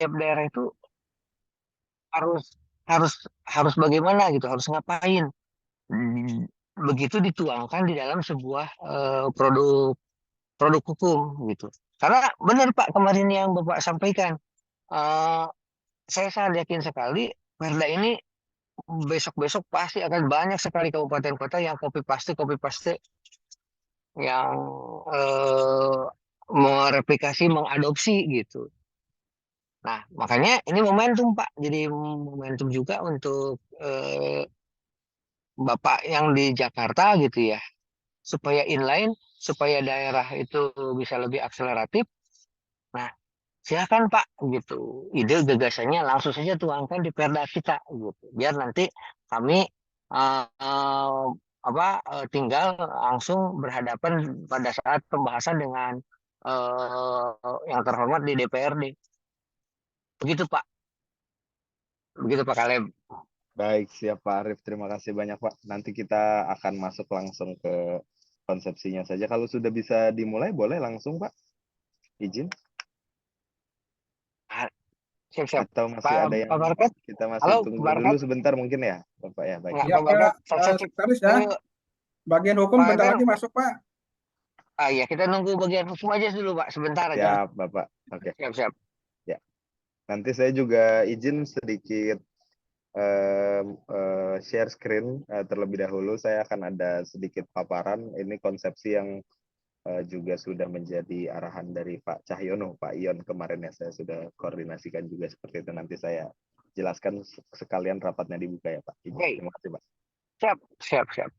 tiap daerah itu harus harus harus bagaimana gitu, harus ngapain. Hmm, Begitu dituangkan di dalam sebuah produk produk hukum gitu. Karena benar Pak kemarin yang Bapak sampaikan, eh, saya sangat yakin sekali Perda ini besok-besok pasti akan banyak sekali kabupaten kota yang copy paste yang eh, mereplikasi, mengadopsi gitu. Nah, makanya ini momentum Pak. Jadi momentum juga untuk Bapak yang di Jakarta gitu ya, supaya inline, supaya daerah itu bisa lebih akseleratif. Nah, silakan Pak gitu. Ide gagasannya langsung saja tuangkan di Perda kita gitu. Biar nanti kami tinggal langsung berhadapan pada saat pembahasan dengan yang terhormat di DPRD. Begitu Pak. Begitu Pak Kaleb. Baik, siap Pak Arif. Terima kasih banyak Pak. Nanti kita akan masuk langsung ke konsepsinya saja. Kalau sudah bisa dimulai, boleh langsung Pak. Izin. Ah, siap-siap. Atau masih Pak, ada yang Pak Barkat. kita masih Halo, Pak tunggu dulu Barkat. sebentar mungkin ya, Bapak ya. Baik. Enggak, Ya Pak Pak, Barkat. Saya Sekretaris ya, dulu. bagian hukum Pak bentar Evan. lagi masuk Pak. Ah ya, kita nunggu bagian hukum aja dulu Pak. Sebentar aja. Siap, Bapak. Oke. Siap-siap. Ya. Nanti saya juga izin sedikit share screen terlebih dahulu. Saya akan ada sedikit paparan. Ini konsepsi yang juga sudah menjadi arahan dari Pak Cahyono, Pak Ion kemarin ya. Saya sudah koordinasikan juga seperti itu. Nanti saya jelaskan sekalian rapatnya dibuka ya Pak. Izin. Oke. Terima kasih Pak. Siap, siap, siap.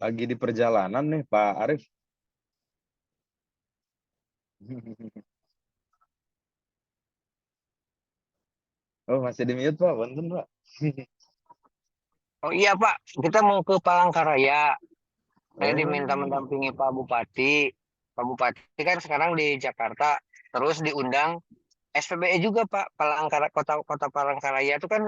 Lagi di perjalanan nih Pak Arif. Oh, masih di mute Pak. Punten Pak. Oh iya Pak, kita mau ke Palangkaraya. Saya diminta Oh, mendampingi Pak Bupati. Pak Bupati kan sekarang di Jakarta. Terus diundang SPBE juga Pak. Kota Palangkaraya itu kan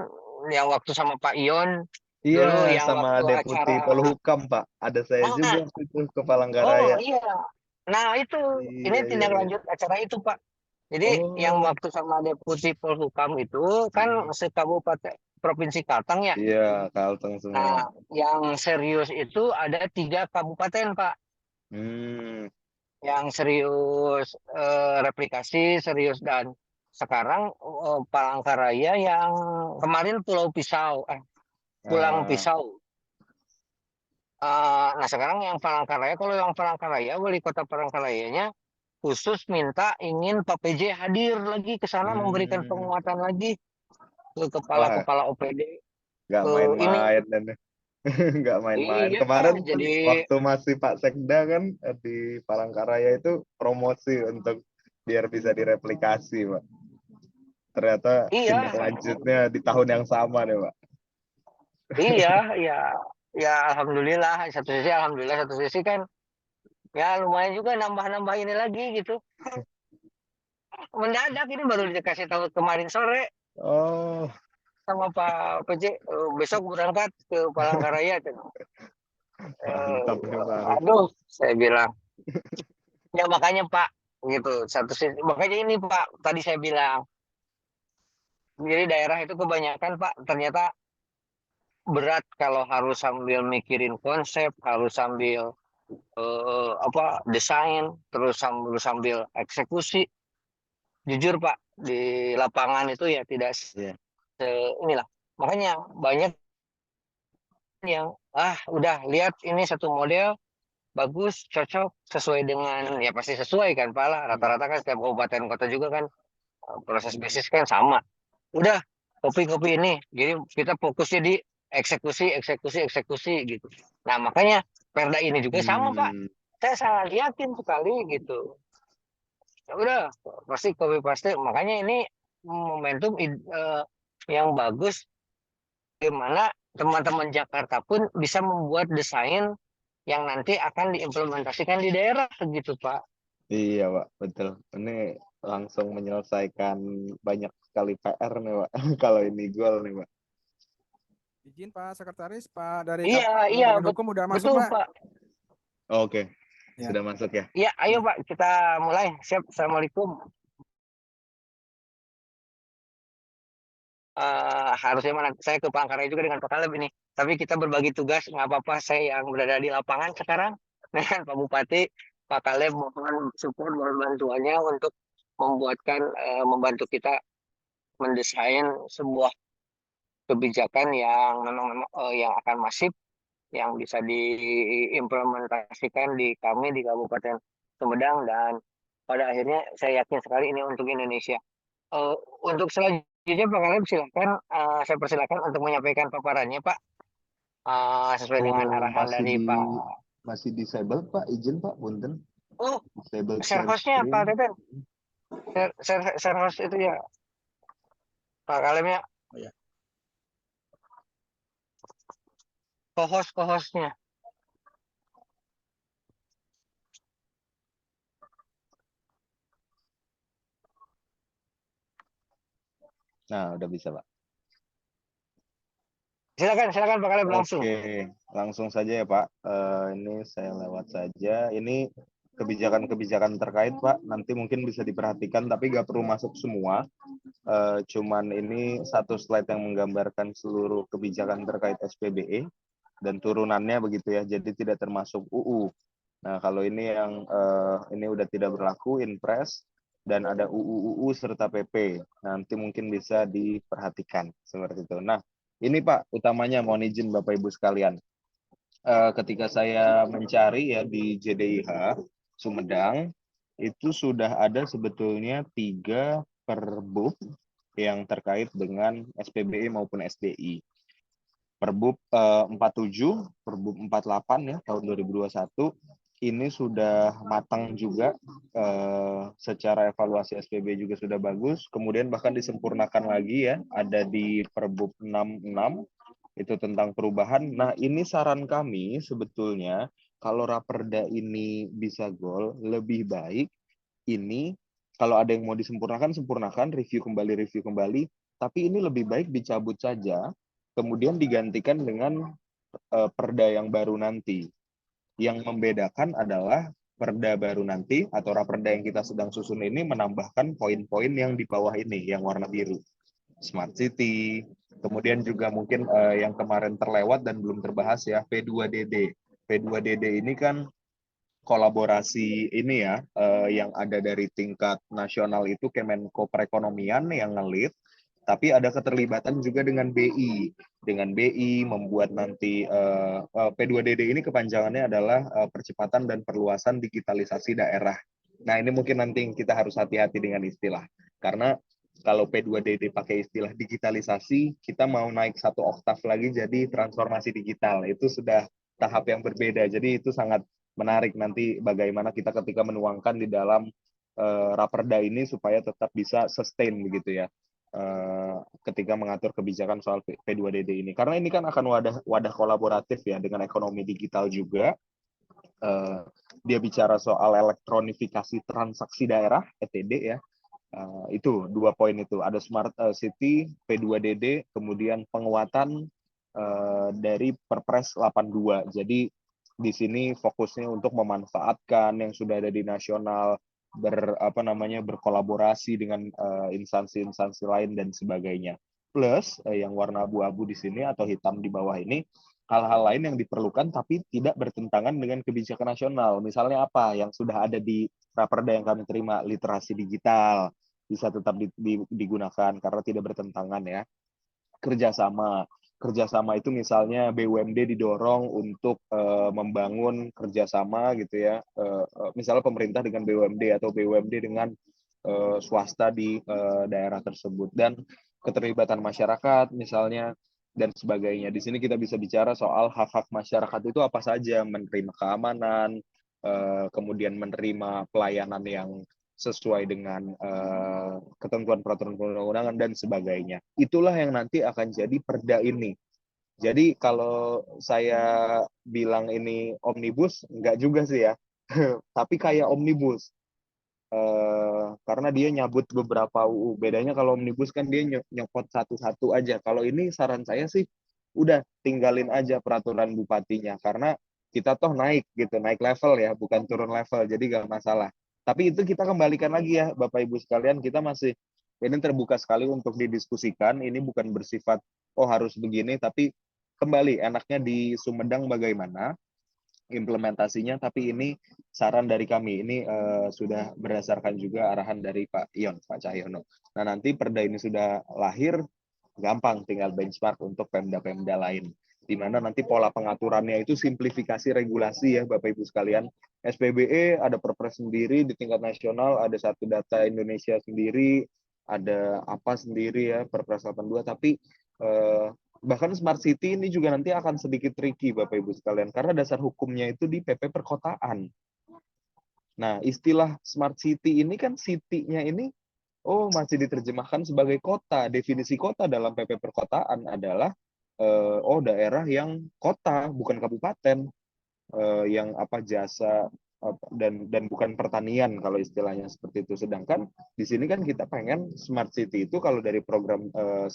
yang waktu sama Pak Ion. iya, Dulu yang sama waktu Deputi acara. Polhukam Pak. Ada saya juga Ah, waktu itu ke oh Palangkaraya. iya. Nah itu, ini Iya, iya, tindak iya. lanjut acara itu Pak. Jadi yang Oh, waktu sama Deputi Polhukam itu kan hmm. sekabupaten Provinsi Kalteng ya. Iya, Kalteng semua. Nah, yang serius itu ada 3 kabupaten, Pak. Hmm, yang serius replikasi serius, dan sekarang Palangkaraya yang kemarin Pulau Pisau, Pulang Ah, Pisau. Nah sekarang yang Palangkaraya, kalau yang Palangkaraya wali kota Palangkarayanya khusus minta ingin Pak PJ hadir lagi ke sana memberikan hmm, penguatan lagi ke wah, kepala-kepala OPD nggak ke ini. main-main dan nggak main-main. Iya, Kemarin pun jadi waktu masih Pak Sekda kan di Palangkaraya itu promosi untuk biar bisa direplikasi, Pak. Ternyata tindak iya, lanjutnya di tahun yang sama deh, Pak. iya, ya, ya alhamdulillah. Satu sisi alhamdulillah, satu sisi kan ya lumayan juga nambah-nambah ini lagi gitu. Mendadak ini baru dikasih tahu kemarin sore Oh, sama Pak PJ, besok berangkat ke Palangkaraya. mantap nih Pak Arif. Aduh, saya bilang ya makanya Pak gitu. Satu sisi makanya ini Pak tadi saya bilang, jadi daerah itu kebanyakan Pak ternyata berat kalau harus sambil mikirin konsep, harus sambil apa desain, terus sambil sambil eksekusi. Jujur Pak, di lapangan itu ya tidak Iya. inilah. Makanya banyak yang udah lihat ini satu model bagus, cocok, sesuai dengan ya pasti sesuai kan Pak lah. Hmm. Rata-rata kan setiap kabupaten kota juga kan proses bisnis kan sama. Udah kopi-kopi ini, jadi kita fokusnya di eksekusi, eksekusi, eksekusi gitu. Nah makanya Perda ini juga sama Pak. Hmm. Saya sangat yakin sekali gitu. Ya udah pasti copy paste, makanya ini momentum yang bagus gimana teman-teman Jakarta pun bisa membuat desain yang nanti akan diimplementasikan di daerah gitu Pak. Iya, Pak, betul. Ini langsung menyelesaikan banyak sekali PR nih, Pak. Kalau ini gol nih, Pak. Izin Pak Sekretaris, Pak dari Iya iya Departemen Hukum udah masuk betul Pak. Pak. Oke, Ya. sudah masuk ya. Iya ayo Ya. Pak kita mulai, siap. Assalamualaikum. Harusnya mana saya ke Palangkaraya juga dengan Pak Kaleb ini. Tapi kita berbagi tugas, nggak apa-apa. Saya yang berada di lapangan sekarang dengan Pak Bupati, Pak Kaleb mohon support, mohon bantuannya untuk membantu kita mendesain sebuah kebijakan yang memang yang akan masif, yang bisa diimplementasikan di kami di Kabupaten Sumedang, dan pada akhirnya saya yakin sekali ini untuk Indonesia. Eh, untuk selanjutnya Pak Kaleb silakan, saya persilakan untuk menyampaikan paparannya Pak, sesuai dengan Oh, arahan dari Pak. masih disable, Pak. Izin, Pak. Punten. Oh, Disable share share hostnya screen. Pak Teten, share host itu ya Pak Kaleb ya, Oh, ya. co-hostnya. Nah, udah bisa, Pak. Silakan silakan Pak Kaleb langsung. Oke, langsung saja ya Pak. Ini saya lewat saja. Ini kebijakan-kebijakan terkait Pak. Nanti mungkin bisa diperhatikan, tapi nggak perlu masuk semua. Cuman ini satu slide yang menggambarkan seluruh kebijakan terkait SPBE dan turunannya begitu ya. Jadi tidak termasuk UU. Nah, kalau ini yang ini udah tidak berlaku, Inpres, dan ada UU serta PP. Nanti mungkin bisa diperhatikan seperti itu. Nah, ini Pak, utamanya mohon izin Bapak Ibu sekalian. Ketika saya mencari ya di JDIH Sumedang, itu sudah ada sebetulnya 3 perbub yang terkait dengan SPBE maupun SDI. Perbub 47, Perbub 48 ya tahun 2021 ini sudah matang juga, secara evaluasi SPB juga sudah bagus, kemudian bahkan disempurnakan lagi ya, ada di Perbub 66 itu tentang perubahan. Nah, ini saran kami sebetulnya kalau Raperda ini bisa gol, lebih baik ini kalau ada yang mau disempurnakan, sempurnakan, review kembali, tapi ini lebih baik dicabut saja, kemudian digantikan dengan perda yang baru nanti. Yang membedakan adalah perda baru nanti atau raperda yang kita sedang susun ini menambahkan poin-poin yang di bawah ini, yang warna biru. Smart City, kemudian juga mungkin yang kemarin terlewat dan belum terbahas ya, P2DD. P2DD ini kan kolaborasi ini ya, yang ada dari tingkat nasional itu Kemenko Perekonomian yang ngelit, tapi ada keterlibatan juga dengan BI. Dengan BI membuat nanti P2DD ini kepanjangannya adalah percepatan dan perluasan digitalisasi daerah. Nah, ini mungkin nanti kita harus hati-hati dengan istilah. Karena kalau P2DD pakai istilah digitalisasi, kita mau naik satu oktav lagi jadi transformasi digital. Itu sudah tahap yang berbeda. Jadi itu sangat menarik nanti bagaimana kita ketika menuangkan di dalam Raperda ini supaya tetap bisa sustain begitu ya ketika mengatur kebijakan soal P2DD ini. Karena ini kan akan wadah kolaboratif ya dengan ekonomi digital juga. Dia bicara soal elektronifikasi transaksi daerah (ETD) ya. Itu 2 poin itu. Ada Smart City, P2DD, kemudian penguatan dari Perpres 82. Jadi di sini fokusnya untuk memanfaatkan yang sudah ada di nasional, berkolaborasi dengan instansi-instansi lain dan sebagainya. Plus yang warna abu-abu di sini atau hitam di bawah ini, hal-hal lain yang diperlukan tapi tidak bertentangan dengan kebijakan nasional. Misalnya apa yang sudah ada di Raperda yang kami terima, literasi digital bisa tetap digunakan karena tidak bertentangan ya. Kerjasama itu misalnya BUMD didorong untuk membangun kerjasama gitu ya, misalnya pemerintah dengan BUMD atau BUMD dengan swasta di daerah tersebut, dan keterlibatan masyarakat misalnya dan sebagainya. Di sini kita bisa bicara soal hak-hak masyarakat itu apa saja, menerima keamanan, kemudian menerima pelayanan yang sesuai dengan ketentuan peraturan perundang-undangan dan sebagainya. Itulah yang nanti akan jadi perda ini. Jadi kalau saya bilang ini omnibus, enggak juga sih ya. Tapi kayak omnibus. Karena dia nyabut beberapa UU. Bedanya kalau omnibus kan dia nyopot satu-satu aja. Kalau ini saran saya sih udah tinggalin aja peraturan bupatinya. Karena kita toh naik gitu, naik level ya, bukan turun level. Jadi nggak masalah. Tapi itu kita kembalikan lagi ya, Bapak Ibu sekalian, kita masih ini terbuka sekali untuk didiskusikan. Ini bukan bersifat oh harus begini, tapi kembali enaknya di Sumedang bagaimana implementasinya. Tapi ini saran dari kami. Ini sudah berdasarkan juga arahan dari Pak Cahyono. Nah nanti perda ini sudah lahir, gampang tinggal benchmark untuk pemda-pemda lain, di mana nanti pola pengaturannya itu simplifikasi regulasi ya Bapak Ibu sekalian. SPBE ada perpres sendiri di tingkat nasional, ada satu data Indonesia sendiri, ada apa sendiri ya Perpres 82, tapi bahkan Smart City ini juga nanti akan sedikit tricky Bapak Ibu sekalian, karena dasar hukumnya itu di PP Perkotaan. Nah, istilah Smart City ini kan city-nya ini masih diterjemahkan sebagai kota. Definisi kota dalam PP Perkotaan adalah daerah yang kota, bukan kabupaten, yang jasa dan bukan pertanian kalau istilahnya seperti itu. Sedangkan di sini kan kita pengen Smart City itu kalau dari program 100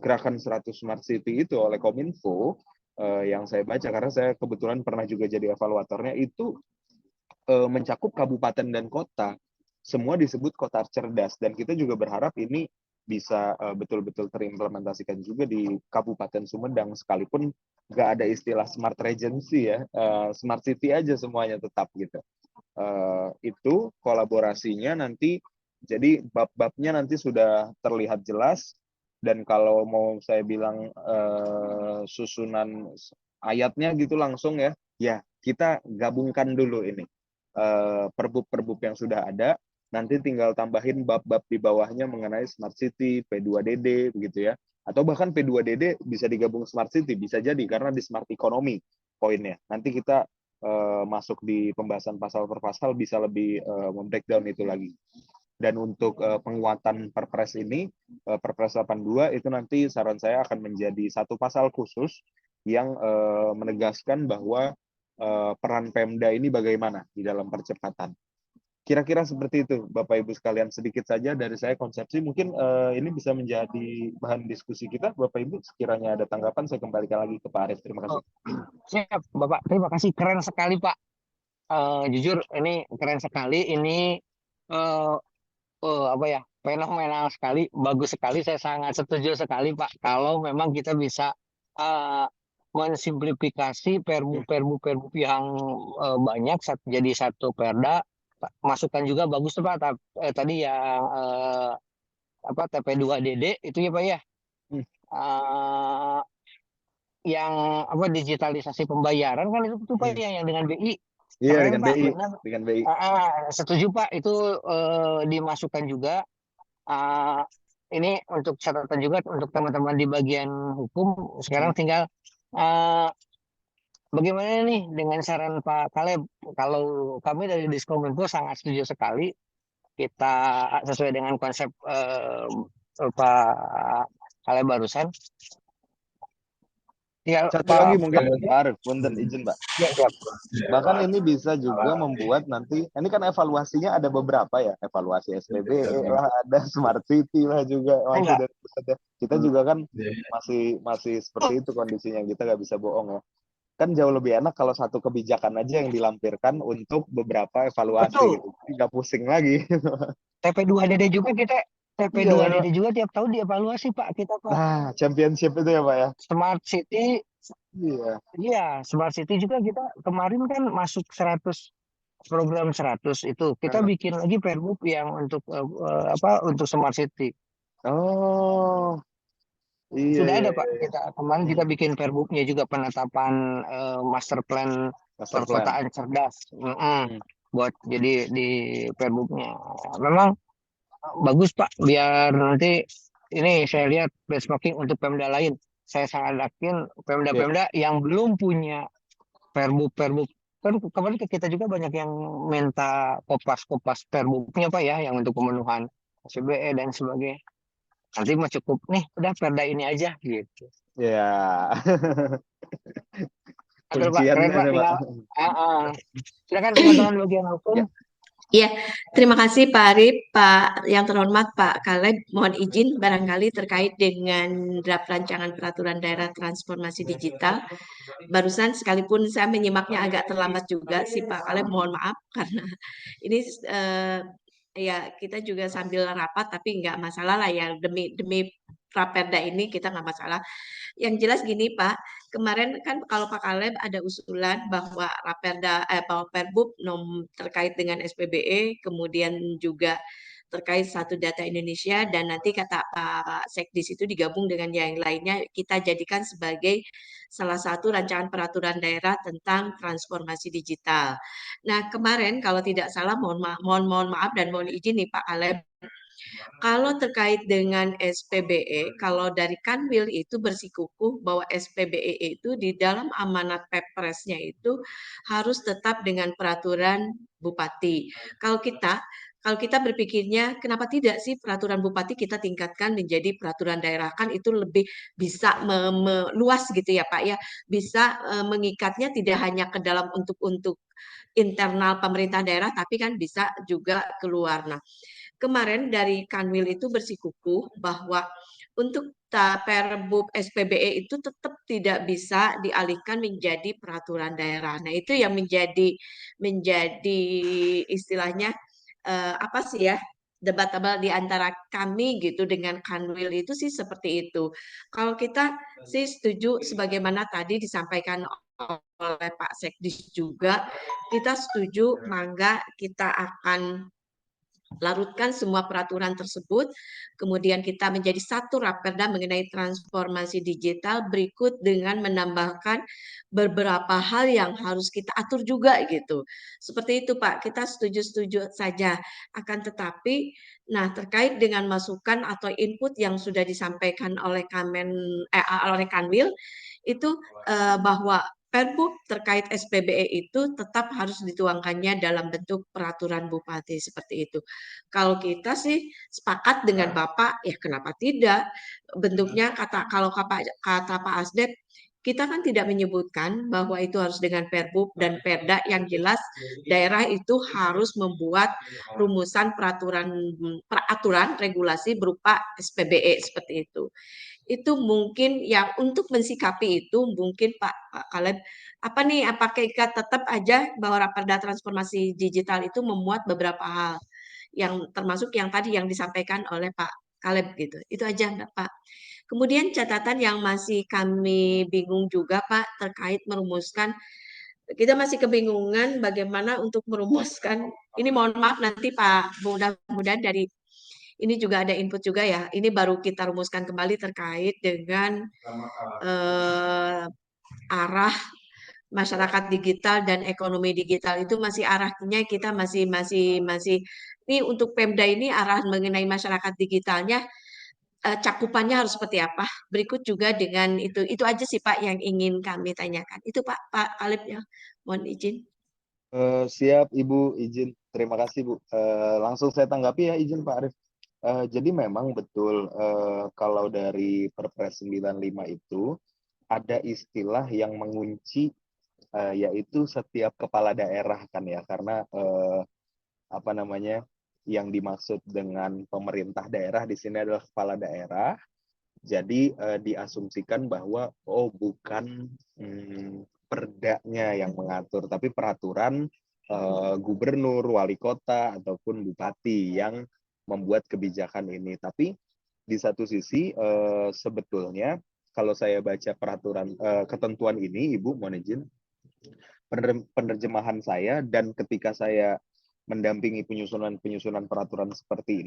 gerakan 100 Smart City itu oleh Kominfo yang saya baca, karena saya kebetulan pernah juga jadi evaluatornya, itu mencakup kabupaten dan kota. Semua disebut kota cerdas, dan kita juga berharap ini bisa betul-betul terimplementasikan juga di Kabupaten Sumedang, sekalipun nggak ada istilah Smart Regency ya, Smart City aja semuanya tetap gitu. Itu kolaborasinya nanti, jadi bab-babnya nanti sudah terlihat jelas, dan kalau mau saya bilang susunan ayatnya gitu langsung ya kita gabungkan dulu ini perbub-perbub yang sudah ada, nanti tinggal tambahin bab-bab di bawahnya mengenai Smart City, P2DD begitu ya. Atau bahkan P2DD bisa digabung Smart City, bisa jadi karena di Smart Economy poinnya. Nanti kita masuk di pembahasan pasal per pasal bisa lebih membreakdown itu lagi. Dan untuk penguatan Perpres ini, Perpres 82 itu nanti saran saya akan menjadi satu pasal khusus yang menegaskan bahwa peran Pemda ini bagaimana di dalam percepatan. Kira-kira seperti itu, Bapak Ibu sekalian, sedikit saja dari saya konsepsi. Mungkin ini bisa menjadi bahan diskusi kita, Bapak Ibu. Sekiranya ada tanggapan, saya kembalikan lagi ke Pak Arief. Terima kasih. Siap, Bapak. Terima kasih. Keren sekali, Pak. Jujur, ini keren sekali. Ini fenomenal sekali, bagus sekali. Saya sangat setuju sekali, Pak. Kalau memang kita bisa uh, mensimplifikasi perbu yang banyak jadi satu perda. Masukan juga bagus tuh Pak. Tadi yang TP2DD itu ya Pak ya. Hmm. Yang digitalisasi pembayaran kan itu tuh Pak yang dengan BI. Iya, Keren dengan Pak, BI, benar. dengan BI. Setuju Pak, itu dimasukkan juga. Ini untuk catatan juga untuk teman-teman di bagian hukum. Sekarang tinggal bagaimana nih dengan saran Pak Kaleb? Kalau kami dari Diskominfo sangat setuju sekali. Kita sesuai dengan konsep Pak Kaleb barusan. Ya, Satu lagi mungkin Pak Arif, punten izin Pak. Ya, siap. Bahkan ini bisa juga membuat nanti, ini kan evaluasinya ada beberapa ya, evaluasi SPBE lah, ada Smart City lah juga, masih dari pusat ya. Kita juga kan masih seperti itu kondisinya, kita nggak bisa bohong ya. Kan jauh lebih enak kalau satu kebijakan aja yang dilampirkan untuk beberapa evaluasi gitu, jadi nggak pusing lagi. TP2DD juga kita TP2DD juga tiap tahun dievaluasi Pak kita Pak. Nah, championship itu ya Pak ya. Smart City. Iya, Smart City juga kita kemarin kan masuk 100 program 100 itu. Kita bikin lagi Perbup yang untuk untuk Smart City. Oh. Iya, Sudah ada Pak. Kemarin kita bikin Perbupnya juga penetapan master plan perkotaan cerdas. Buat jadi di Perbupnya. Memang bagus Pak, biar nanti ini saya lihat benchmarking untuk Pemda lain. Saya sangat yakin Pemda-Pemda yang belum punya Perbup kan kemarin kita juga banyak yang minta kopas Perbupnya Pak ya, yang untuk pemenuhan SBE dan sebagainya. Nanti mah cukup nih, udah Perda ini aja gitu. Ya. Aduh Pak, keren Pak. Silakan teman-teman bagian hukum. Ya, terima kasih Pak Arif, Pak yang terhormat Pak Kaleb. Mohon izin barangkali terkait dengan draft rancangan peraturan daerah transformasi digital. Barusan sekalipun saya menyimaknya agak terlambat juga sih Pak Kaleb, mohon maaf karena ini ya kita juga sambil rapat tapi nggak masalah lah ya, demi Raperda ini kita nggak masalah. Yang jelas gini Pak, kemarin kan kalau Pak Kaleb ada usulan bahwa Raperda bahwa Perbub terkait dengan SPBE, kemudian juga terkait satu data Indonesia, dan nanti kata Pak Sekdis itu digabung dengan yang lainnya, kita jadikan sebagai salah satu rancangan peraturan daerah tentang transformasi digital. Nah kemarin kalau tidak salah, mohon maaf dan mohon izin nih Pak Kaleb, kalau terkait dengan SPBE, kalau dari Kanwil itu bersikukuh bahwa SPBE itu di dalam amanat Pepresnya itu harus tetap dengan peraturan bupati. Kalau kita berpikirnya kenapa tidak sih peraturan bupati kita tingkatkan menjadi peraturan daerah, kan itu lebih bisa meluas gitu ya Pak ya, bisa mengikatnya tidak hanya ke dalam untuk internal pemerintah daerah tapi kan bisa juga keluar. Nah, kemarin dari Kanwil itu bersikukuh bahwa untuk Perbub SPBE itu tetap tidak bisa dialihkan menjadi peraturan daerah. Nah, itu yang menjadi istilahnya apa sih ya, debatable di antara kami gitu dengan Kanwil itu sih seperti itu. Kalau kita sih setuju sebagaimana tadi disampaikan oleh Pak Sekdis juga, kita setuju, mangga kita akan larutkan semua peraturan tersebut, kemudian kita menjadi satu Raperda mengenai transformasi digital berikut dengan menambahkan beberapa hal yang harus kita atur juga gitu. Seperti itu Pak, kita setuju-setuju saja. Akan tetapi, nah terkait dengan masukan atau input yang sudah disampaikan oleh Kanwil, itu bahwa Perbub terkait SPBE itu tetap harus dituangkannya dalam bentuk peraturan bupati seperti itu. Kalau kita sih sepakat dengan Bapak, ya kenapa tidak? Bentuknya kalau kata Pak Asdep, kita kan tidak menyebutkan bahwa itu harus dengan Perbub dan Perda, yang jelas daerah itu harus membuat rumusan peraturan regulasi berupa SPBE seperti itu. Itu mungkin yang untuk mensikapi itu mungkin Pak Kaleb, apakah kita tetap aja bahwa Raperda transformasi digital itu memuat beberapa hal yang termasuk yang tadi yang disampaikan oleh Pak Kaleb gitu. Itu aja Pak. Kemudian catatan yang masih kami bingung juga Pak terkait merumuskan, kita masih kebingungan bagaimana untuk merumuskan, ini mohon maaf nanti Pak, mudah-mudahan dari ini juga ada input juga ya, ini baru kita rumuskan kembali terkait dengan arah masyarakat digital dan ekonomi digital itu masih arahnya kita masih ini untuk Pemda ini arah mengenai masyarakat digitalnya cakupannya harus seperti apa. Berikut juga dengan itu aja sih Pak yang ingin kami tanyakan. Itu Pak Alip ya, mohon izin. Siap Ibu, izin. Terima kasih Bu. Langsung saya tanggapi ya, izin Pak Arif. Jadi memang betul kalau dari Perpres 95 itu ada istilah yang mengunci yaitu setiap kepala daerah kan ya, karena apa namanya yang dimaksud dengan pemerintah daerah di sini adalah kepala daerah. Jadi diasumsikan bahwa bukan perdanya yang mengatur, tapi peraturan gubernur, wali kota ataupun bupati yang membuat kebijakan ini. Tapi di satu sisi sebetulnya kalau saya baca peraturan ketentuan ini, Ibu mohon izin, penerjemahan saya dan ketika saya mendampingi penyusunan peraturan seperti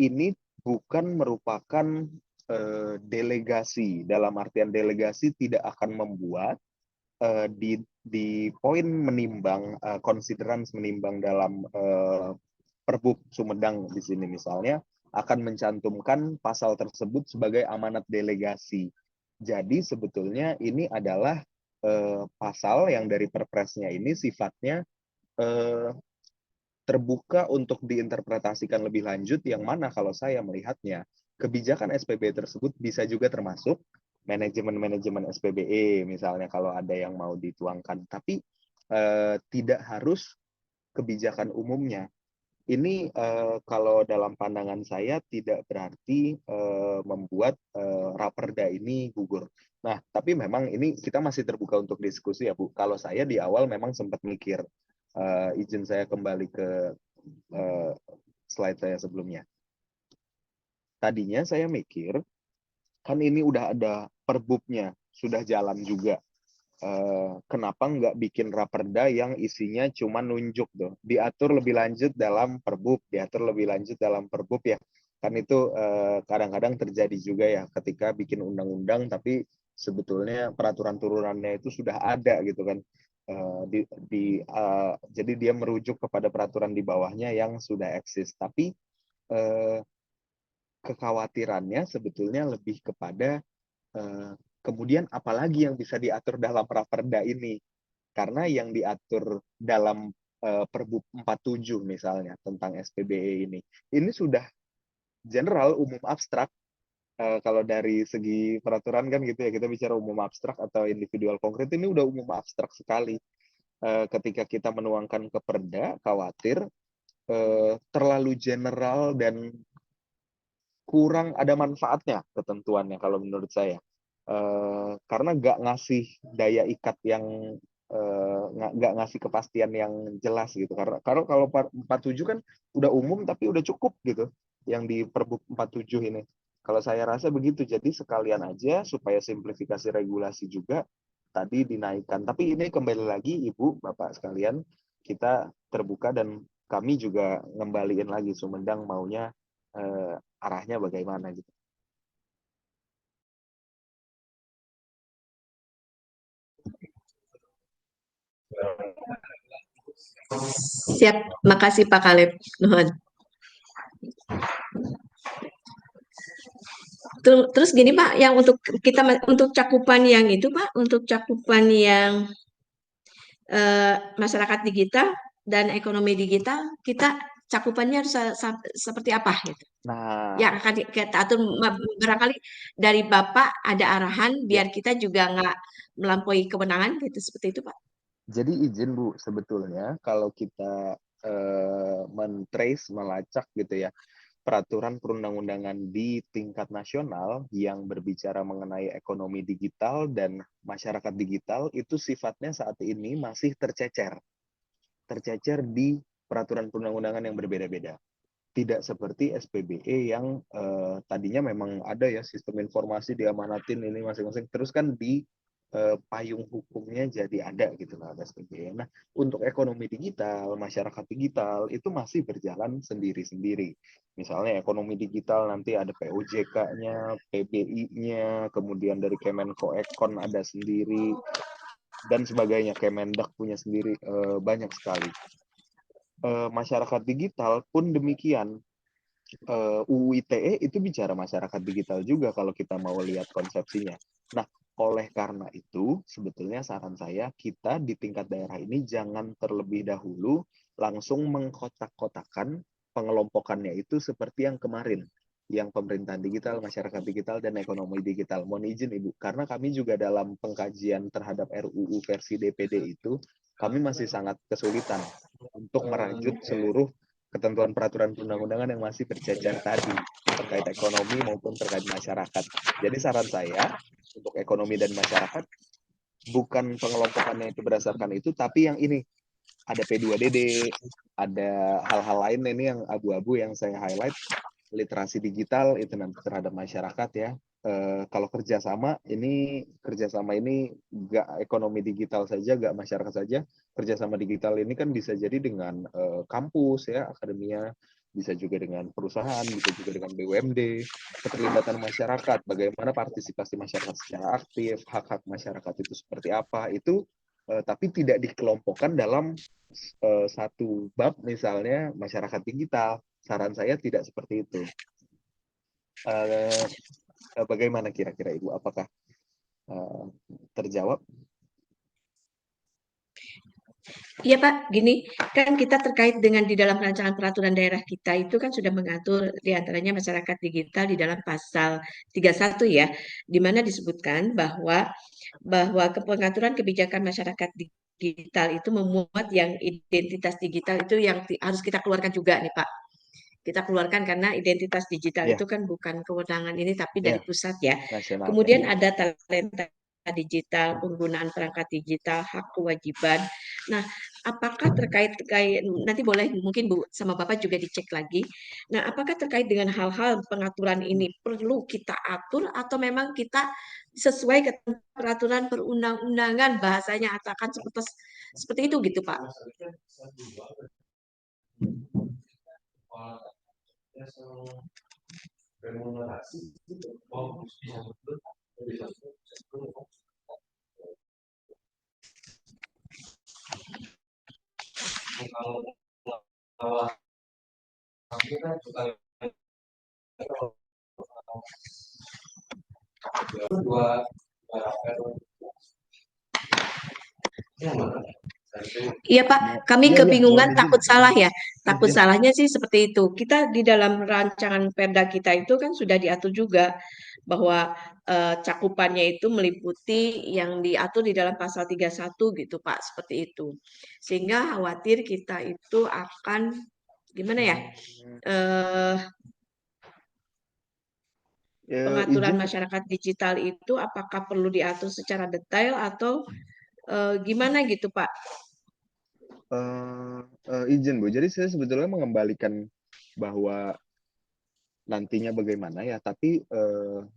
ini bukan merupakan delegasi. Dalam artian delegasi tidak akan membuat di poin menimbang considerance menimbang dalam Perbup Sumedang di sini misalnya akan mencantumkan pasal tersebut sebagai amanat delegasi. Jadi sebetulnya ini adalah pasal yang dari perpresnya ini sifatnya terbuka untuk diinterpretasikan lebih lanjut, yang mana kalau saya melihatnya kebijakan SPB tersebut bisa juga termasuk manajemen SPBE misalnya kalau ada yang mau dituangkan, tapi tidak harus kebijakan umumnya. Ini kalau dalam pandangan saya tidak berarti membuat Raperda ini gugur. Nah, tapi memang ini kita masih terbuka untuk diskusi ya Bu. Kalau saya di awal memang sempat mikir, izin saya kembali ke slide saya sebelumnya. Tadinya saya mikir, kan ini udah ada perbubnya, sudah jalan juga. Kenapa nggak bikin raperda yang isinya cuma nunjuk tuh, diatur lebih lanjut dalam perbub, diatur lebih lanjut dalam perbub ya. Kan itu kadang-kadang terjadi juga ya ketika bikin undang-undang tapi sebetulnya peraturan turunannya itu sudah ada gitu kan. Jadi dia merujuk kepada peraturan di bawahnya yang sudah eksis. Tapi kekhawatirannya sebetulnya lebih kepada kemudian apalagi yang bisa diatur dalam raperda ini. Karena yang diatur dalam Perbup 47 misalnya tentang SPBE ini sudah general, umum abstrak. Kalau dari segi peraturan kan gitu ya, kita bicara umum abstrak atau individual konkret, ini udah umum abstrak sekali. Ketika kita menuangkan ke perda, khawatir terlalu general dan kurang ada manfaatnya ketentuannya kalau menurut saya. Karena nggak ngasih daya ikat yang nggak ngasih kepastian yang jelas gitu. Karena kalau 47 kan udah umum tapi udah cukup gitu yang di Perbup 47 ini. Kalau saya rasa begitu, jadi sekalian aja supaya simplifikasi regulasi juga tadi dinaikkan. Tapi ini kembali lagi Ibu, Bapak sekalian, kita terbuka dan kami juga ngembaliin lagi Sumedang maunya arahnya bagaimana gitu. Siap, makasih Pak Kaleb. Nuhun. Terus gini Pak, yang untuk cakupan yang itu Pak, untuk cakupan yang masyarakat digital dan ekonomi digital, kita cakupannya harus seperti apa gitu? Nah, Yang akan kita atur barangkali dari Bapak ada arahan biar kita juga nggak melampaui kewenangan gitu, seperti itu Pak. jadi izin Bu, sebetulnya kalau kita men-trace, melacak gitu ya, peraturan perundang-undangan di tingkat nasional yang berbicara mengenai ekonomi digital dan masyarakat digital itu sifatnya saat ini masih tercecer di peraturan perundang-undangan yang berbeda-beda. tidak seperti SPBE yang tadinya memang ada ya sistem informasi diamanatin ini masing-masing, terus kan di payung hukumnya jadi ada gitu lah SPBE. Nah, untuk ekonomi digital, masyarakat digital itu masih berjalan sendiri-sendiri. Misalnya ekonomi digital nanti ada POJK-nya, PBI-nya, kemudian dari Kemenkoekon ada sendiri, dan sebagainya. Kemendak punya sendiri, banyak sekali. Masyarakat digital pun demikian. UU ITE itu bicara masyarakat digital juga kalau kita mau lihat konsepsinya. Nah, oleh karena itu, sebetulnya saran saya kita di tingkat daerah ini jangan terlebih dahulu langsung mengkotak-kotakan pengelompokannya itu seperti yang kemarin, yang pemerintahan digital, masyarakat digital, dan ekonomi digital. Mohon izin Ibu, karena kami juga dalam pengkajian terhadap RUU versi DPD itu, kami masih sangat kesulitan untuk merajut seluruh ketentuan peraturan perundang-undangan yang masih berjajar tadi terkait ekonomi maupun terkait masyarakat. Jadi saran saya untuk ekonomi dan masyarakat bukan pengelompokannya itu berdasarkan itu, tapi yang ini ada P2DD, ada hal-hal lain ini yang abu-abu yang saya highlight, literasi digital itu nanti terhadap masyarakat ya. Kalau kerjasama ini nggak ekonomi digital saja, nggak masyarakat saja. Kerjasama digital ini kan bisa jadi dengan kampus ya, akademia, bisa juga dengan perusahaan, bisa juga dengan BUMD, keterlibatan masyarakat, bagaimana partisipasi masyarakat secara aktif, hak-hak masyarakat itu seperti apa, itu tapi tidak dikelompokkan dalam satu bab misalnya masyarakat digital. Saran saya tidak seperti itu. Bagaimana kira-kira Ibu? Apakah terjawab? Iya Pak, gini, kan kita terkait dengan di dalam rancangan peraturan daerah kita itu kan sudah mengatur diantaranya masyarakat digital di dalam pasal 31 ya, di mana disebutkan bahwa pengaturan kebijakan masyarakat digital itu memuat yang identitas digital itu yang harus kita keluarkan juga nih Pak. Kita keluarkan karena identitas digital Ya, itu kan bukan kewenangan ini tapi dari ya, pusat ya. nasional. Kemudian Ya. ada talenta digital, penggunaan perangkat digital, hak kewajiban. Nah, apakah terkait nanti boleh mungkin Bu sama Bapak juga dicek lagi. Nah, apakah terkait dengan hal-hal pengaturan ini perlu kita atur atau memang kita sesuai ketentuan peraturan perundang-undangan bahasanya akan seperti itu gitu Pak? Iya Pak, kami Ya, kebingungan mohon izin. takut salah ya. Takut Ya. salahnya sih seperti itu. Kita di dalam rancangan Perda kita itu kan sudah diatur juga bahwa cakupannya itu meliputi yang diatur di dalam pasal 31 gitu Pak, seperti itu. Sehingga khawatir kita itu akan gimana ya? Pengaturan Izin masyarakat digital itu apakah perlu diatur secara detail atau gimana gitu Pak? izin Bu. Jadi saya sebetulnya mengembalikan bahwa nantinya bagaimana ya, tapi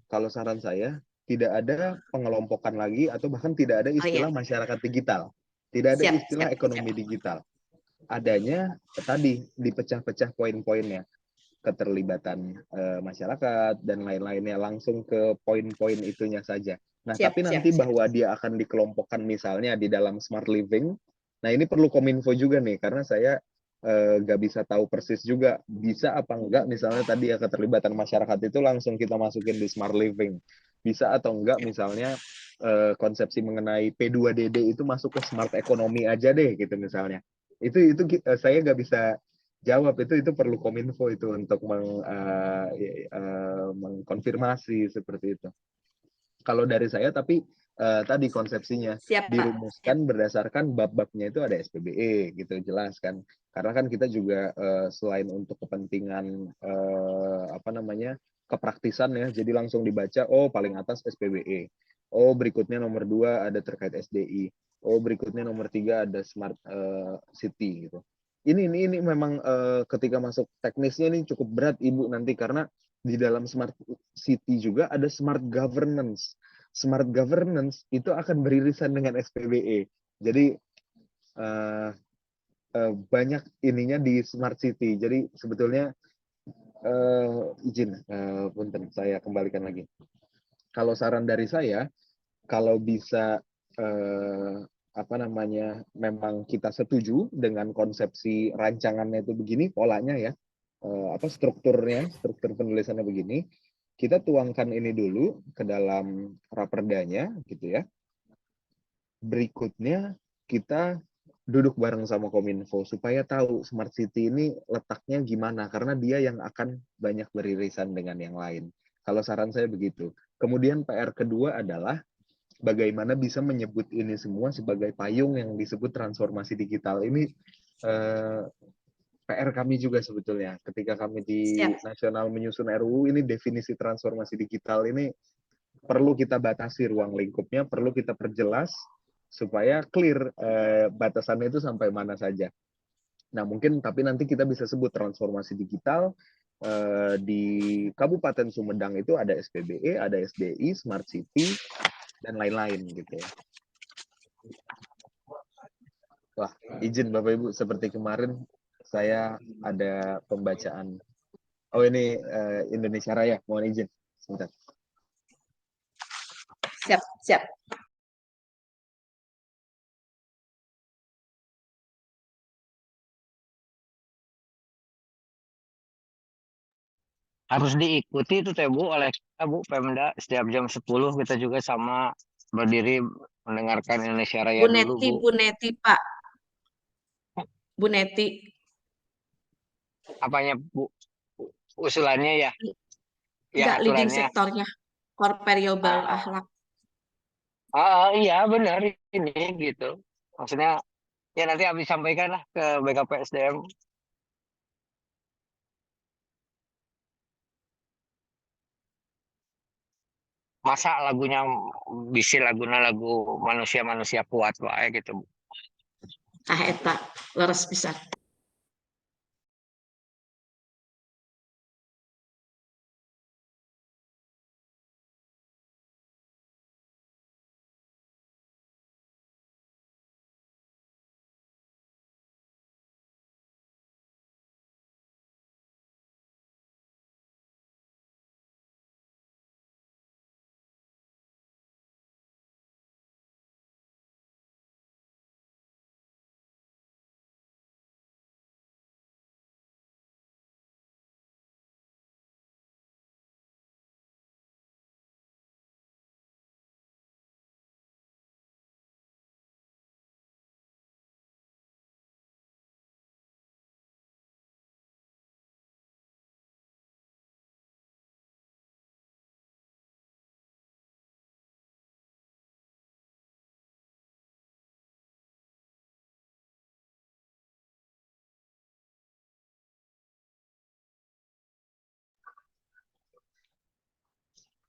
kalau saran saya tidak ada pengelompokan lagi atau bahkan tidak ada Oh ya, istilah masyarakat digital. Tidak ada siap, istilah siap, siap. ekonomi digital. Adanya tadi dipecah-pecah poin-poinnya, keterlibatan masyarakat dan lain-lainnya, langsung ke poin-poin itunya saja. Nah, Siap, tapi siap, nanti siap. bahwa dia akan dikelompokkan misalnya di dalam smart living. Nah, ini perlu kominfo juga nih, karena saya nggak bisa tahu persis juga bisa apa enggak misalnya tadi ya keterlibatan masyarakat itu langsung kita masukin di smart living. Bisa atau enggak misalnya konsepsi mengenai P2DD itu masuk ke smart ekonomi aja deh gitu misalnya. Itu saya nggak bisa jawab, itu perlu kominfo itu untuk mengkonfirmasi seperti itu. Kalau dari saya tapi tadi konsepsinya Siap, Pak. dirumuskan berdasarkan bab-babnya itu ada SPBE gitu, jelas kan. Karena kan kita juga selain untuk kepentingan kepraktisan ya, jadi langsung dibaca oh paling atas SPBE. Oh berikutnya nomor 2 ada terkait SDI. Oh berikutnya nomor 3 ada smart city gitu. ini memang ketika masuk teknisnya ini cukup berat Ibu nanti, karena di dalam smart city juga ada smart governance. Smart governance itu akan beririsan dengan SPBE. Jadi banyak ininya di smart city. Jadi sebetulnya izin punten saya kembalikan lagi. Kalau saran dari saya, kalau bisa memang kita setuju dengan konsepsi rancangannya itu begini, polanya ya, struktur penulisannya begini, kita tuangkan ini dulu ke dalam raperdanya gitu ya. Berikutnya kita duduk bareng sama Kominfo supaya tahu smart city ini letaknya gimana, karena dia yang akan banyak beririsan dengan yang lain. Kalau saran saya begitu. Kemudian PR kedua adalah bagaimana bisa menyebut ini semua sebagai payung yang disebut transformasi digital. Ini PR kami juga sebetulnya. Ketika kami di nasional menyusun RUU, ini definisi transformasi digital ini perlu kita batasi ruang lingkupnya, perlu kita perjelas supaya clear batasannya itu sampai mana saja. Nah, mungkin tapi nanti kita bisa sebut transformasi digital di Kabupaten Sumedang itu ada SPBE, ada SDI, Smart City, dan lain-lain gitu ya. Wah, izin Bapak Ibu, seperti kemarin saya ada pembacaan. Oh, ini Indonesia Raya, mohon izin sebentar. Siap. Harus diikuti itu teh Bu oleh kita Bu Pemda, setiap jam 10 kita juga sama berdiri mendengarkan Indonesia Raya dulu Bu. Bu Neti Pak. Bu Neti. Apanya Bu? Usulannya ya? Enggak, Yang leading aturannya. sektornya. Core variable akhlak. Iya benar ini gitu. Maksudnya ya nanti habis sampaikan lah ke BKPSDM. Masa lagunya bisi laguna lagu manusia-manusia kuat wae gitu. Eta leres pisan.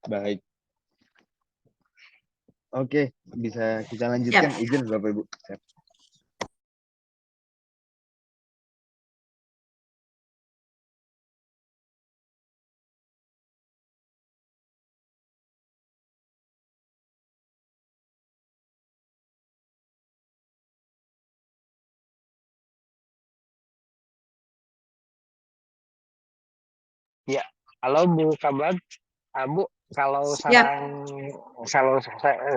Baik. Oke, bisa kita lanjutkan. Izin Bapak Ibu. Siap. Ya, halo Bu Kabar. Bu, kalau Siap.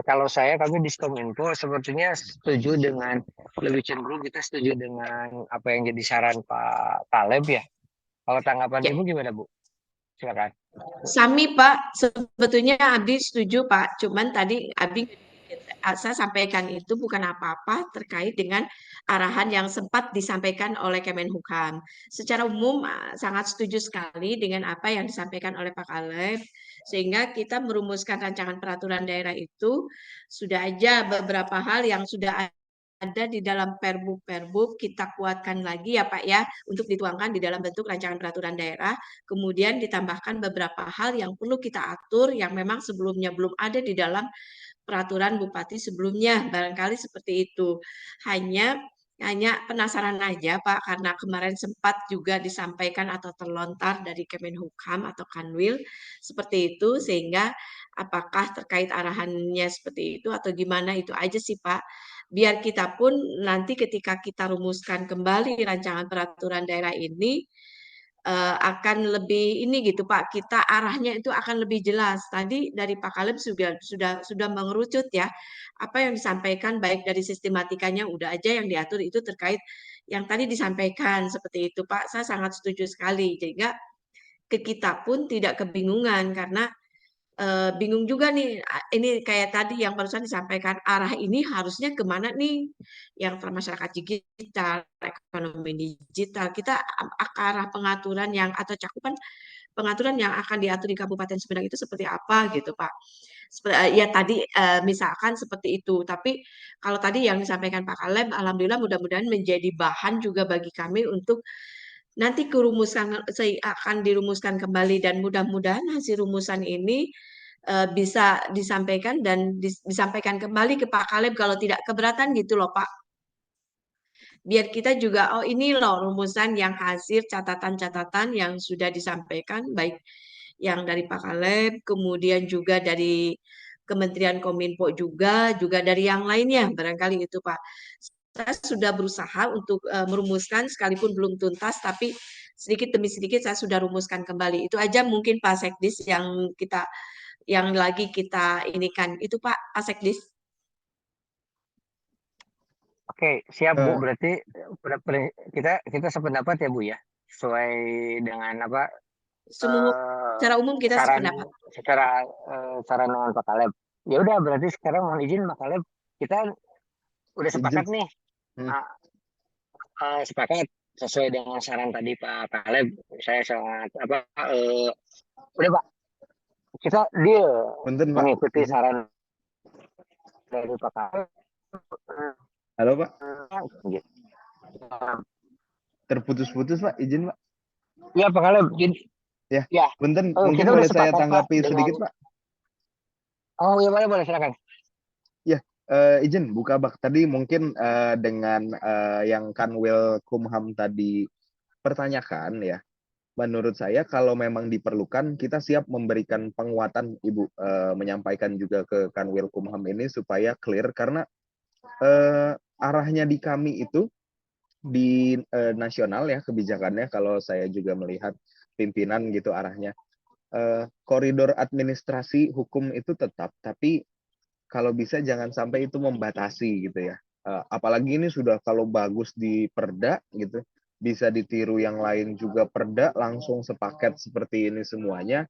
kalau saya kami di Kominfo sepertinya setuju dengan, lebih cenderung kita setuju dengan apa yang jadi saran Pak Taleb ya. Kalau tanggapan Ya. Ibu gimana Bu? Silakan. Sami Pak, sebetulnya Abi setuju Pak, cuman tadi Abi saya sampaikan itu bukan apa-apa terkait dengan arahan yang sempat disampaikan oleh Kemenhukam. Secara umum sangat setuju sekali dengan apa yang disampaikan oleh Pak Kaleb, sehingga kita merumuskan rancangan peraturan daerah itu sudah aja beberapa hal yang sudah ada di dalam perbuk kita kuatkan lagi ya Pak ya untuk dituangkan di dalam bentuk rancangan peraturan daerah, kemudian ditambahkan beberapa hal yang perlu kita atur yang memang sebelumnya belum ada di dalam peraturan bupati sebelumnya, barangkali seperti itu. Hanya Hanya penasaran aja Pak, karena kemarin sempat juga disampaikan atau terlontar dari Kemenhukam atau Kanwil seperti itu, sehingga apakah terkait arahannya seperti itu atau gimana, itu aja sih Pak. Biar kita pun nanti ketika kita rumuskan kembali rancangan peraturan daerah ini, akan lebih ini gitu Pak, kita arahnya itu akan lebih jelas. Tadi dari Pak Kaleb sudah mengerucut ya, apa yang disampaikan baik dari sistematikanya udah aja yang diatur itu terkait yang tadi disampaikan seperti itu Pak. Saya sangat setuju sekali. Sehingga ke kita pun tidak kebingungan karena bingung juga nih, ini kayak tadi yang barusan disampaikan, arah ini harusnya kemana nih? Yang masyarakat digital, ekonomi digital, kita ke arah pengaturan yang atau cakupan pengaturan yang akan diatur di Kabupaten Sumedang itu seperti apa gitu Pak. Ya tadi misalkan seperti itu, tapi kalau tadi yang disampaikan Pak Kaleb, alhamdulillah mudah-mudahan menjadi bahan juga bagi kami untuk nanti akan dirumuskan kembali dan mudah-mudahan hasil rumusan ini bisa disampaikan dan disampaikan kembali ke Pak Kaleb kalau tidak keberatan gitu loh Pak. Biar kita juga, oh ini loh rumusan yang hasil catatan-catatan yang sudah disampaikan, baik yang dari Pak Kaleb, kemudian juga dari Kementerian Kominfo juga dari yang lainnya, barangkali itu Pak. Saya sudah berusaha untuk merumuskan, sekalipun belum tuntas, tapi sedikit demi sedikit saya sudah rumuskan kembali. Itu aja mungkin Pak Sekdis yang lagi kita inikan. Itu Pak Sekdis. Oke, siap Bu. Eh, Berarti kita sependapat ya Bu ya, sesuai dengan apa Semua eh, secara umum kita saran sependapat. secara saran dengan Pak Kaleb. Ya udah, berarti sekarang mohon izin Pak Kaleb, kita udah izin. sepakat nih, Hmm. sepakat sesuai dengan saran tadi Pak Kaleb. Saya sangat udah Pak, kita deal Punten Pak, mengikuti izin. saran dari Pak Kaleb. Halo Pak, Gitu. terputus-putus Pak, izin Pak. Ya Pak Kaleb, jadi Ya, ya punten, mungkin kita udah boleh saya sepakat Pak tanggapi dengan sedikit Pak. oh ya boleh boleh silakan. Ya, izin buka bak tadi mungkin dengan yang Kanwil Kumham tadi pertanyakan ya. Menurut saya kalau memang diperlukan kita siap memberikan penguatan Ibu, menyampaikan juga ke Kanwil Kumham ini supaya clear karena arahnya di kami itu di nasional ya kebijakannya, kalau saya juga melihat pimpinan gitu arahnya koridor administrasi hukum itu tetap, tapi kalau bisa jangan sampai itu membatasi gitu ya. Apalagi ini sudah kalau bagus di Perda gitu, bisa ditiru yang lain juga Perda langsung sepaket seperti ini semuanya,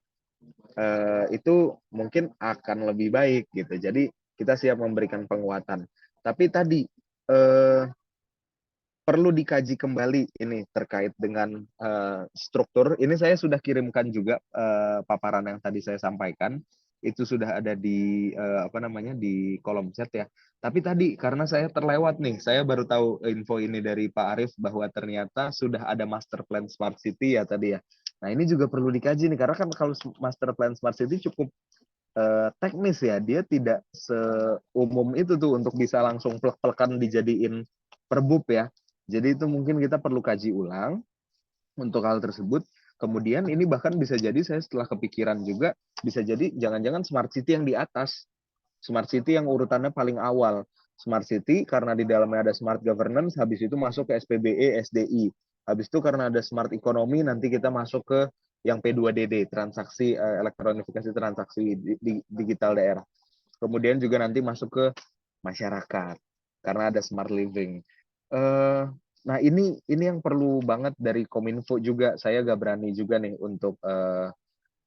itu mungkin akan lebih baik gitu. Jadi kita siap memberikan penguatan. Tapi tadi perlu dikaji kembali ini terkait dengan struktur. Ini saya sudah kirimkan juga paparan yang tadi saya sampaikan. Itu sudah ada di apa namanya di kolom chat ya. Tapi tadi karena saya terlewat nih, saya baru tahu info ini dari Pak Arief bahwa ternyata sudah ada master plan smart city ya tadi ya. Nah ini juga perlu dikaji nih karena kan kalau master plan smart city cukup teknis ya, dia tidak seumum itu tuh untuk bisa langsung plek-plekan dijadiin perbub ya. Jadi itu mungkin kita perlu kaji ulang untuk hal tersebut. Kemudian ini bahkan bisa jadi saya setelah kepikiran juga, bisa jadi jangan-jangan smart city yang di atas. Smart city yang urutannya paling awal. Smart city karena di dalamnya ada smart governance, habis itu masuk ke SPBE, SDI. Habis itu karena ada smart economy, nanti kita masuk ke yang P2DD, transaksi elektronifikasi transaksi digital daerah. Kemudian juga nanti masuk ke masyarakat karena ada smart living. Nah ini yang perlu banget dari Kominfo juga. Saya gak berani juga nih untuk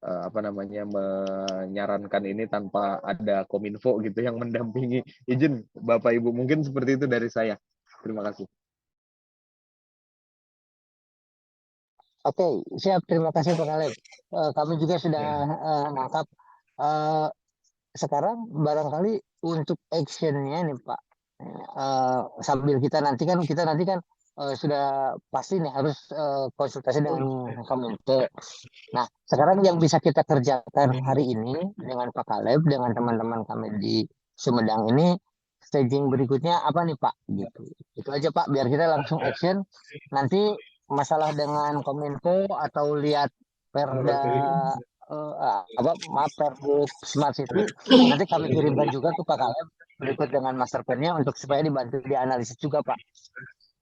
apa namanya menyarankan ini tanpa ada Kominfo gitu yang mendampingi. Izin Bapak Ibu, mungkin seperti itu dari saya. Terima kasih. Oke, siap. Terima kasih Pak Kaleb. Kami juga sudah nangkap. Sekarang barangkali untuk actionnya nih Pak, sambil kita nanti kan sudah pasti nih harus konsultasi dengan Kominfo. Nah, sekarang yang bisa kita kerjakan hari ini dengan Pak Kaleb, dengan teman-teman kami di Sumedang ini, staging berikutnya apa nih Pak? Gitu. Itu aja Pak, biar kita langsung action. Nanti masalah dengan Kominfo atau lihat Perda apa maaf Pergub Smart City nanti kami kirimkan juga ke Pak Kaleb berikut dengan master plan-nya untuk supaya dibantu dianalisis juga Pak.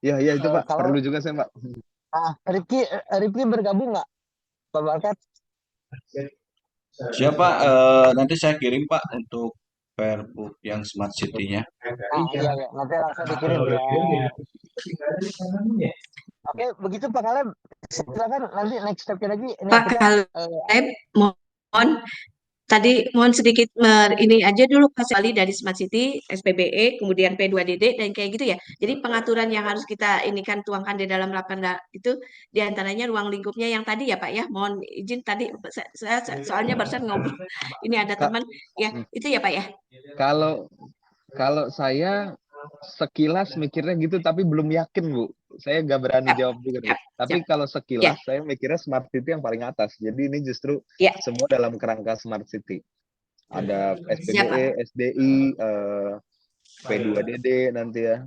Ya, ya itu Pak, Kalau perlu juga saya Pak. Rifki bergabung nggak Pak Barkat? Siapa? Nanti saya kirim Pak untuk Perbook yang Smart City-nya. Iya ya, nanti langsung dikirim ya. Oke, begitu Pak Kaleb. Silakan nanti next step-nya lagi. Ini Pak kita Kaleb, mohon mohon sedikit ini aja dulu kali dari Smart City, SPBE, kemudian P2DD dan kayak gitu ya. Jadi pengaturan yang harus kita ini kan tuangkan di dalam Rapanda itu diantaranya ruang lingkupnya yang tadi ya Pak ya. Mohon izin tadi saya soalnya barusan ngobrol. Ini ada Kak, teman ya itu ya Pak ya. Kalau kalau saya sekilas mikirnya gitu, tapi belum yakin Bu. Saya nggak berani Siap, jawab juga. siap, Tapi siap. kalau Ya, sekilas saya mikirnya Smart City yang paling atas. Jadi ini justru ya, semua dalam kerangka Smart City. Ada siap Pak. SPBE, SDI, P2DD nanti ya,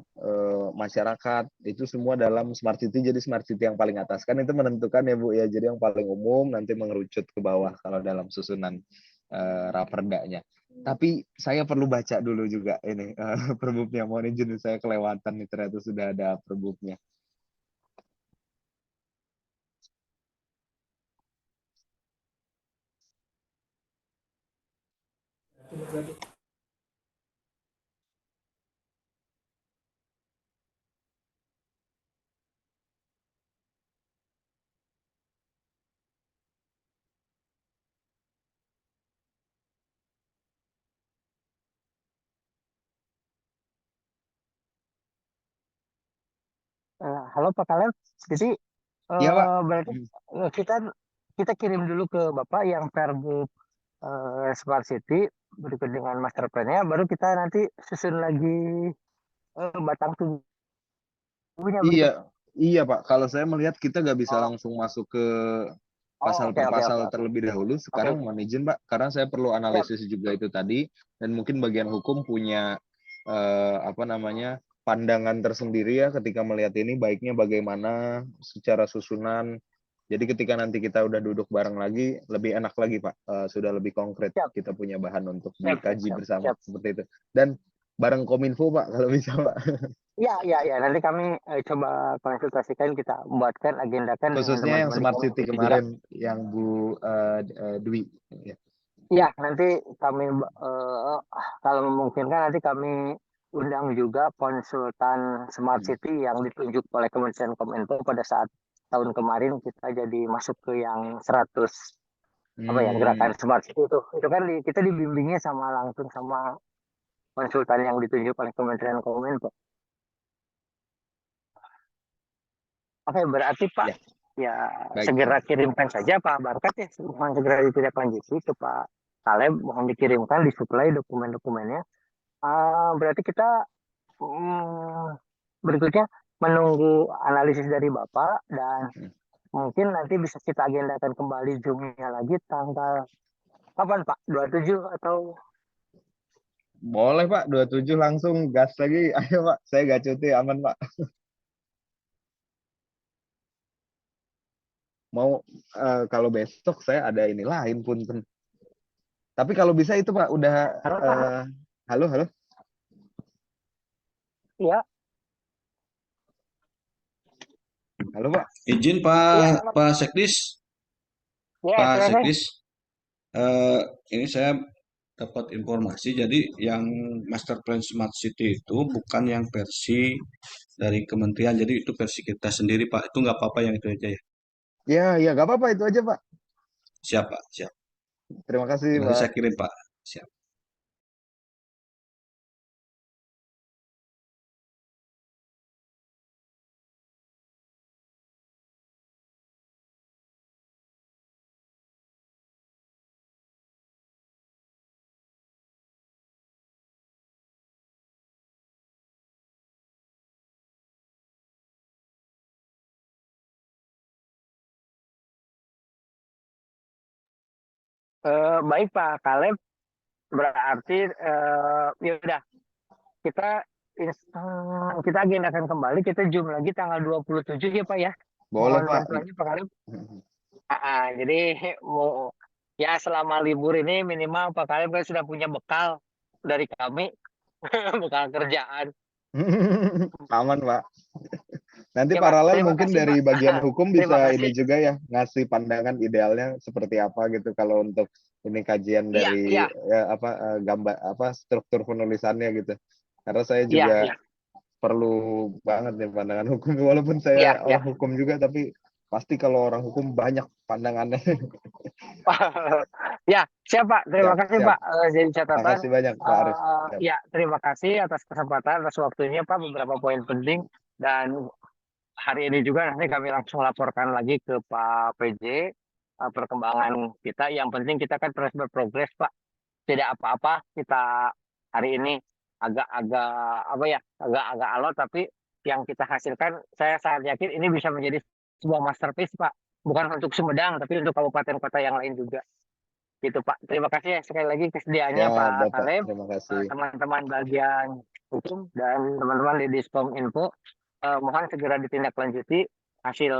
masyarakat, itu semua dalam Smart City, jadi Smart City yang paling atas. Kan itu menentukan ya Bu ya, jadi yang paling umum nanti mengerucut ke bawah kalau dalam susunan raperdanya. Tapi saya perlu baca dulu juga ini perbubnya, mohon izin saya kelewatan nih, ternyata sudah ada perbubnya. halo Pak Kaleb. Jadi Iya Pak. berarti kita kita kirim dulu ke Bapak yang Pergub Smart City berikut dengan master plan-nya, baru kita nanti susun lagi batang tubuhnya Iya, begitu. iya Pak. Kalau saya melihat kita nggak bisa Oh, langsung masuk ke pasal oke per oke pasal oke oke. terlebih dahulu. Oke, Sekarang mohon izin Pak, karena saya perlu siap. analisis juga itu tadi, dan mungkin bagian hukum punya apa namanya pandangan tersendiri ya ketika melihat ini baiknya bagaimana secara susunan. Jadi ketika nanti kita udah duduk bareng lagi, lebih enak lagi Pak. Sudah lebih konkret, Siap, kita punya bahan untuk siap, siap, dikaji siap, bersama siap. seperti itu. Dan bareng Kominfo Pak, kalau bisa Pak. Ya, ya, ya. Nanti kami coba konsultasikan, kita buatkan, agendakan dengan Khususnya yang teman-teman di Smart City Kominfo juga. kemarin, yang Bu Dwi. Ya. Ya, nanti kami kalau memungkinkan nanti kami undang juga konsultan Smart City yang ditunjuk oleh Kementerian Kominfo pada saat tahun kemarin kita jadi masuk ke yang 100 apa ya gerakan Smart City itu. Itu kan kita dibimbingnya sama langsung sama konsultan yang ditunjuk oleh Kementerian Kominfo. Oke, berarti Pak, Ya, ya baik. segera kirimkan saja Pak Barkat ya, mohon segera ditindaklanjuti ke Pak Kaleb, mohon dikirimkan, disuplai dokumen-dokumennya. Berarti kita berikutnya menunggu analisis dari Bapak dan mungkin nanti bisa kita agendakan kembali Zoom-nya lagi tanggal kapan Pak? 27 atau Boleh Pak, 27 langsung gas lagi. Ayo Pak, saya gak cuti, aman Pak. Mau kalau besok saya ada ini lain pun. Tapi kalau bisa itu Pak, udah halo, halo. ya, Halo Pak. Izin ya, Pak Sekdis. ya, Pak silakan. Sekdis, ini saya dapat informasi. Jadi yang Master Plan Smart City itu bukan yang versi dari kementerian. Jadi itu versi kita sendiri Pak. Itu nggak apa-apa yang itu aja ya. Ya, ya gak apa-apa itu aja Pak. Siap Pak, siap. Terima kasih Nanti Pak. saya kirim Pak. Siap. Baik Pak Kaleb, berarti ya udah kita agendakan kembali, kita Zoom lagi tanggal 27 ya Pak ya. Boleh Mohon Pak. bantuannya Pak Kaleb. Jadi mau ya selama libur ini minimal Pak Kaleb kan sudah punya bekal dari kami, bekal kerjaan. Aman Pak. Nanti Ya Pak, paralel terima mungkin kasih dari Pak. bagian hukum Terima bisa ini kasih. juga ya, ngasih pandangan idealnya seperti apa gitu kalau untuk ini kajian Iya, dari iya, gambar struktur penulisannya gitu. Karena saya iya, juga iya, perlu banget nih pandangan hukum walaupun iya, saya iya. orang hukum juga, tapi pasti kalau orang hukum banyak pandangannya. Ya, siap Pak. Terima Siap, kasih siap. Pak. Jadi catatan. Makasih banyak Pak Arif. Siap. Ya, terima kasih atas kesempatan, atas waktunya Pak. Beberapa poin penting dan hari ini juga nanti kami langsung laporkan lagi ke Pak PJ perkembangan kita. Yang penting kita kan terus berprogres Pak. Tidak apa-apa kita hari ini agak-agak apa ya, agak-agak alot, tapi yang kita hasilkan saya sangat yakin ini bisa menjadi sebuah masterpiece Pak. Bukan untuk Sumedang, tapi untuk kabupaten kota yang lain juga. Gitu Pak. Terima kasih ya sekali lagi kesediaannya Ya, Pak Bapak. Kaleb, Terima kasih. teman-teman bagian hukum dan teman-teman di Dispom Info. Mohon segera ditindaklanjuti hasil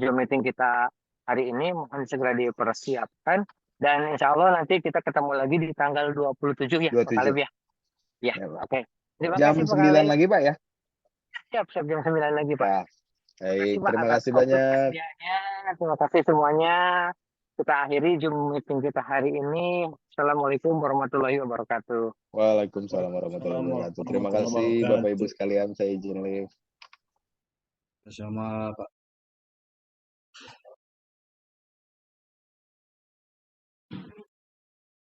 Zoom meeting kita hari ini, mohon segera dipersiapkan dan insya Allah nanti kita ketemu lagi di tanggal 27 ya Pak 27. Kaleb ya. Ya, Ya, Pak. oke. Terima Jam kasih Pak 9 Kaleb. lagi Pak ya. Siap, siap jam 9 lagi Pak. Ya. Terima kasih Baik, Pak terima atas kasih waktu banyak. kesediaannya. Terima kasih semuanya. Kita akhiri Zoom meeting kita hari ini. Assalamualaikum warahmatullahi wabarakatuh. Waalaikumsalam warahmatullahi wabarakatuh. Terima kasih Bapak Ibu sekalian, saya izin live. Bersama Pak